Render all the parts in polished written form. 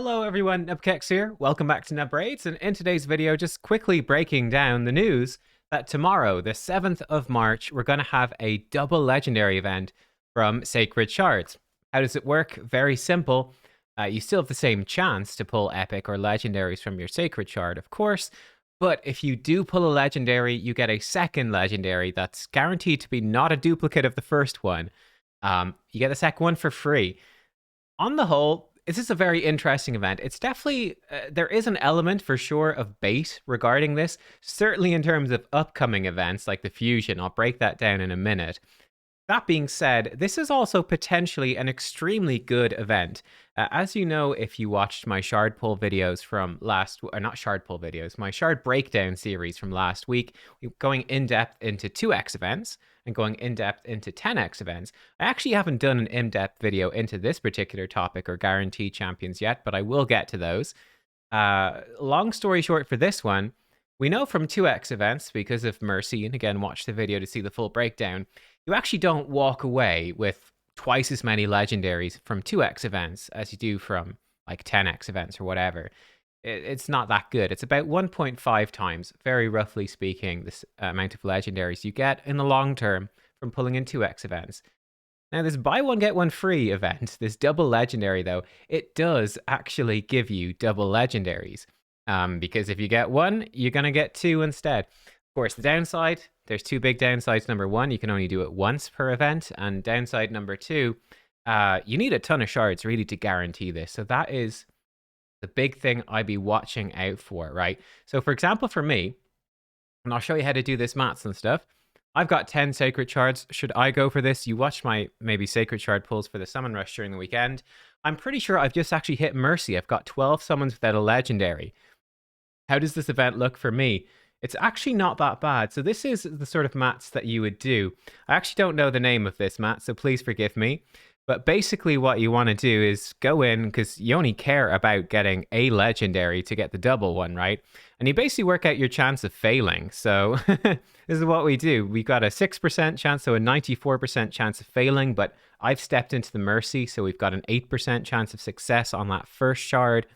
Hello everyone, nubkeks here. Welcome back to Nub Raids, and in today's video, just quickly breaking down the news that tomorrow, the 7th of March, we're going to have a double legendary event from Sacred Shards. How does it work? Very simple. You still have the same chance to pull epic or legendaries from your Sacred Shard, of course, but if you do pull a legendary, you get a second legendary that's guaranteed to be not a duplicate of the first one. You get the second one for free. On the whole, this is a very interesting event. It's definitely, there is an element for sure of bait regarding this, certainly in terms of upcoming events like the Fusion. I'll break that down in a minute. That being said, this is also potentially an extremely good event. As you know, if you watched my shard pull videos from last, or not shard pull videos, my shard breakdown series from last week, going in depth into 2x events and going in depth into 10x events. I actually haven't done an in-depth video into this particular topic or guarantee champions yet, but I will get to those. Long story short for this one, we know from 2x events, because of Mercy, and again, watch the video to see the full breakdown, you actually don't walk away with twice as many legendaries from 2x events as you do from like 10x events or whatever. It's not that good. It's about 1.5 times, very roughly speaking, this amount of legendaries you get in the long term from pulling in 2x events. Now, this buy one, get one free event, this double legendary though, it does actually give you double legendaries. Because if you get one, you're going to get two instead. Of course, the downside, there's two big downsides. Number one, you can only do it once per event. And downside number two, you need a ton of shards really to guarantee this. So that is the big thing I'd be watching out for, right? So for example, for me, and I'll show you how to do this maths and stuff, I've got 10 Sacred Shards. Should I go for this? You watched my maybe Sacred Shard pulls for the Summon Rush during the weekend. I'm pretty sure I've just actually hit Mercy. I've got 12 summons without a legendary. How does this event look for me? It's actually not that bad. So this is the sort of mats that you would do. I actually don't know the name of this mat, so please forgive me. But basically what you want to do is go in, because you only care about getting a legendary to get the double one, right? And you basically work out your chance of failing. So this is what we do. We got a 6% chance, so a 94% chance of failing, but I've stepped into the Mercy, so we've got an 8% chance of success on that first shard,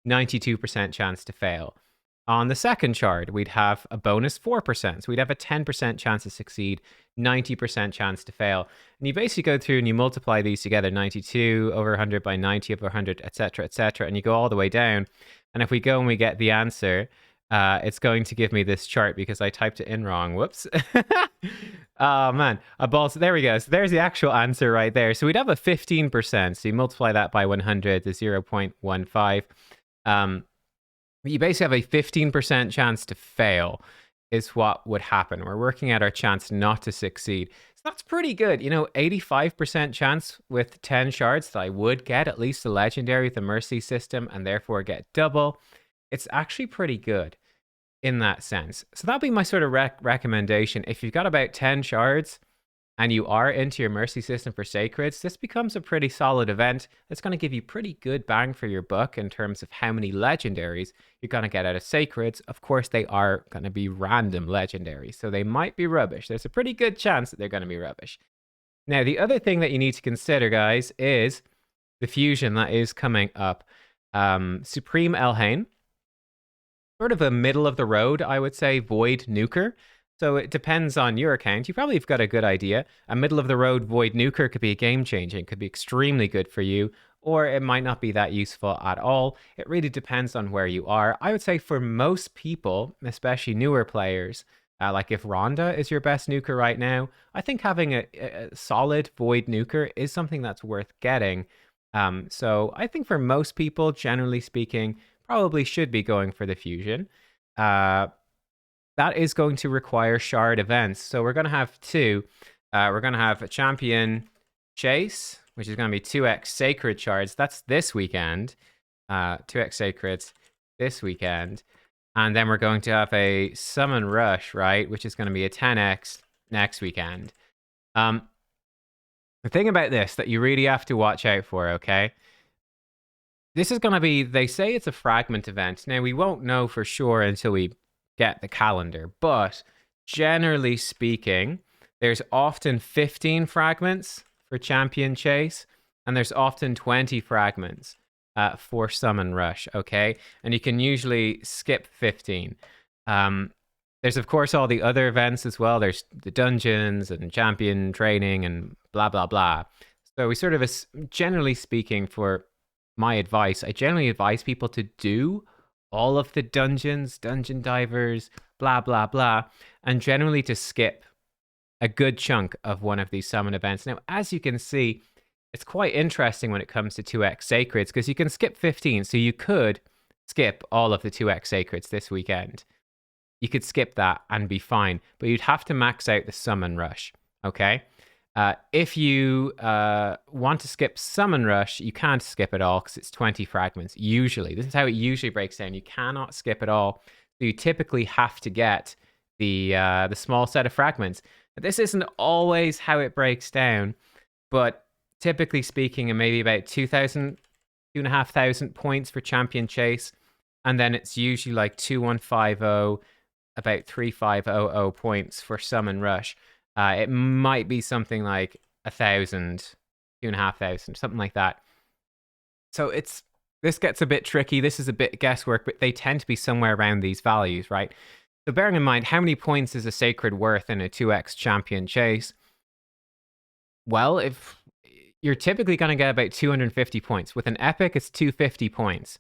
92% chance to fail. On the second shard, we'd have a bonus 4%. So we'd have a 10% chance to succeed, 90% chance to fail. And you basically go through and you multiply these together, 92 over 100 by 90 over 100, etc., etc., and you go all the way down. And if we go and we get the answer, it's going to give me this chart because I typed it in wrong. Whoops. Oh, man. So there we go. So there's the actual answer right there. So we'd have a 15%. So you multiply that by 100 to 0.15. You basically have a 15% chance to fail is what would happen. We're working at our chance not to succeed. So that's pretty good. You know, 85% chance with 10 shards that I would get at least a legendary with the Mercy system and therefore get double. It's actually pretty good in that sense. So that'll be my sort of recommendation. If you've got about 10 shards and you are into your Mercy system for Sacreds, this becomes a pretty solid event. It's going to give you pretty good bang for your buck in terms of how many legendaries you're going to get out of Sacreds. Of course, they are going to be random legendaries, so they might be rubbish. There's a pretty good chance that they're going to be rubbish. Now, the other thing that you need to consider, guys, is the fusion that is coming up. Supreme Elhain, sort of a middle of the road, I would say, Void Nuker. So it depends on your account. You probably have got a good idea. A middle-of-the-road Void Nuker could be game-changing, could be extremely good for you, or it might not be that useful at all. It really depends on where you are. I would say for most people, especially newer players, like if Rhonda is your best nuker right now, I think having a solid Void Nuker is something that's worth getting. So I think for most people, generally speaking, probably should be going for the Fusion. That is going to require shard events. So we're going to have two. We're going to have a champion chase, which is going to be 2x sacred shards. That's this weekend. 2x sacreds this weekend. And then we're going to have a summon rush, right? Which is going to be a 10x next weekend. The thing about this that you really have to watch out for, okay? This is going to be, they say it's a fragment event. Now, we won't know for sure until we get the calendar, but generally speaking, there's often 15 fragments for champion chase, and there's often 20 fragments for Summon Rush, okay? And you can usually skip 15. There's, of course, all the other events as well. There's the dungeons and champion training and blah, blah, blah. So we sort of, generally speaking, for my advice, I generally advise people to do all of the dungeons, dungeon divers, blah, blah, blah, and generally to skip a good chunk of one of these summon events. Now, as you can see, it's quite interesting when it comes to 2x sacreds because you can skip 15, so you could skip all of the 2x sacreds this weekend. You could skip that and be fine, but you'd have to max out the Summon Rush, okay? If you want to skip Summon Rush, you can't skip it all because it's 20 fragments, usually. This is how it usually breaks down. You cannot skip it all, so you typically have to get the small set of fragments. But this isn't always how it breaks down, but typically speaking, and maybe about 2,000, 2,500 points for Champion Chase, and then it's usually like 2,150, about 3,500 points for Summon Rush. It might be something like 1,000, 2,500, something like that. So this gets a bit tricky. This is a bit guesswork, but they tend to be somewhere around these values, right? So bearing in mind, how many points is a sacred worth in a 2x champion chase? Well, if you're typically going to get about 250 points. With an epic, it's 250 points.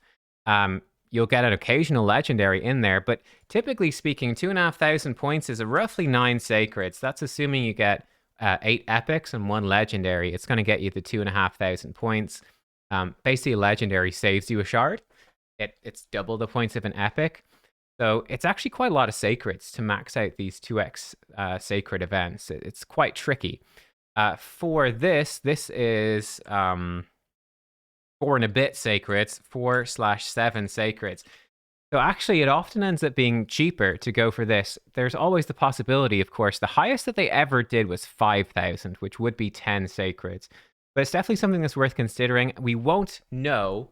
You'll get an occasional legendary in there, but typically speaking, 2,500 points is roughly 9 sacreds. That's assuming you get 8 epics and 1 legendary. It's going to get you the 2,500 points. Basically, a legendary saves you a shard. It's double the points of an epic. So it's actually quite a lot of sacreds to max out these 2x sacred events. It's quite tricky. For this is 4 and a bit sacreds, 4/7 sacreds. So actually, it often ends up being cheaper to go for this. There's always the possibility, of course. The highest that they ever did was 5,000, which would be 10 sacreds. But it's definitely something that's worth considering. We won't know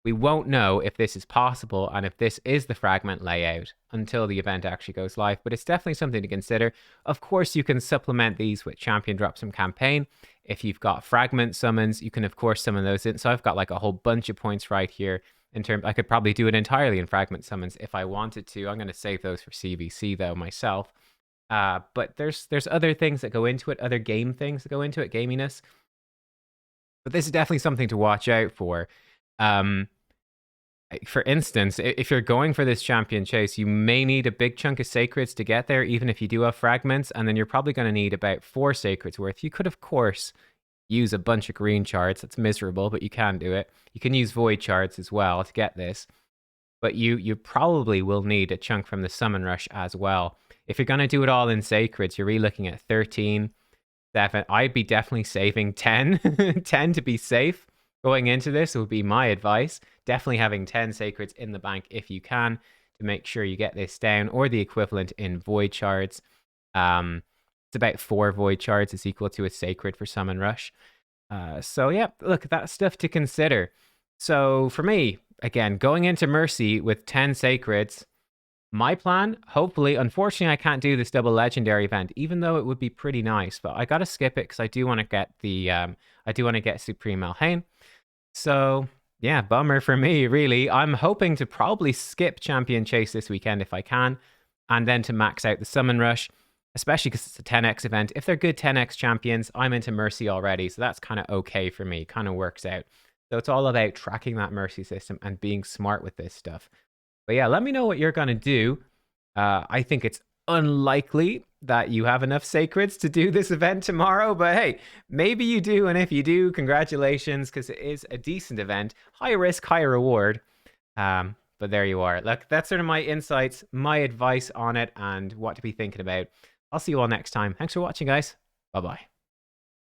if this is possible and if this is the fragment layout until the event actually goes live, but it's definitely something to consider. Of course, you can supplement these with champion drops from campaign. If you've got fragment summons, you can of course summon those in. So I've got like a whole bunch of points right here in terms. I could probably do it entirely in fragment summons if I wanted to. I'm going to save those for CVC though myself. But there's other things that go into it, other game things that go into it, gaminess. But this is definitely something to watch out for. For instance, if you're going for this champion chase, you may need a big chunk of sacreds to get there, even if you do have fragments, and then you're probably going to need about 4 sacreds worth. You could, of course, use a bunch of green shards. That's miserable, but you can do it. You can use void shards as well to get this, but you probably will need a chunk from the Summon Rush as well. If you're going to do it all in sacreds, you're really looking at 13, 7. I'd be definitely saving 10, 10 to be safe. Going into this would be my advice. Definitely having 10 sacreds in the bank if you can to make sure you get this down, or the equivalent in void shards. It's about 4 void shards is equal to a sacred for Summon Rush. So yeah, look, that's stuff to consider. So for me, again, going into Mercy with 10 sacreds, my plan, hopefully, unfortunately, I can't do this double legendary event, even though it would be pretty nice, but I gotta skip it because I do want to get the I do want to get Supreme Elhain. So yeah, bummer for me, really. I'm hoping to probably skip Champion Chase this weekend if I can, and then to max out the Summon Rush, especially because it's a 10x event. If they're good 10x champions, I'm into Mercy already, so that's kind of okay for me, kind of works out. So it's all about tracking that Mercy system and being smart with this stuff. But yeah, let me know what you're going to do. I think it's unlikely that you have enough sacreds to do this event tomorrow, but hey, maybe you do, and if you do, congratulations, because it is a decent event. High risk, high reward. But there you are. Look, that's sort of my insights, my advice on it, and what to be thinking about. I'll see you all next time. Thanks for watching, guys. Bye-bye.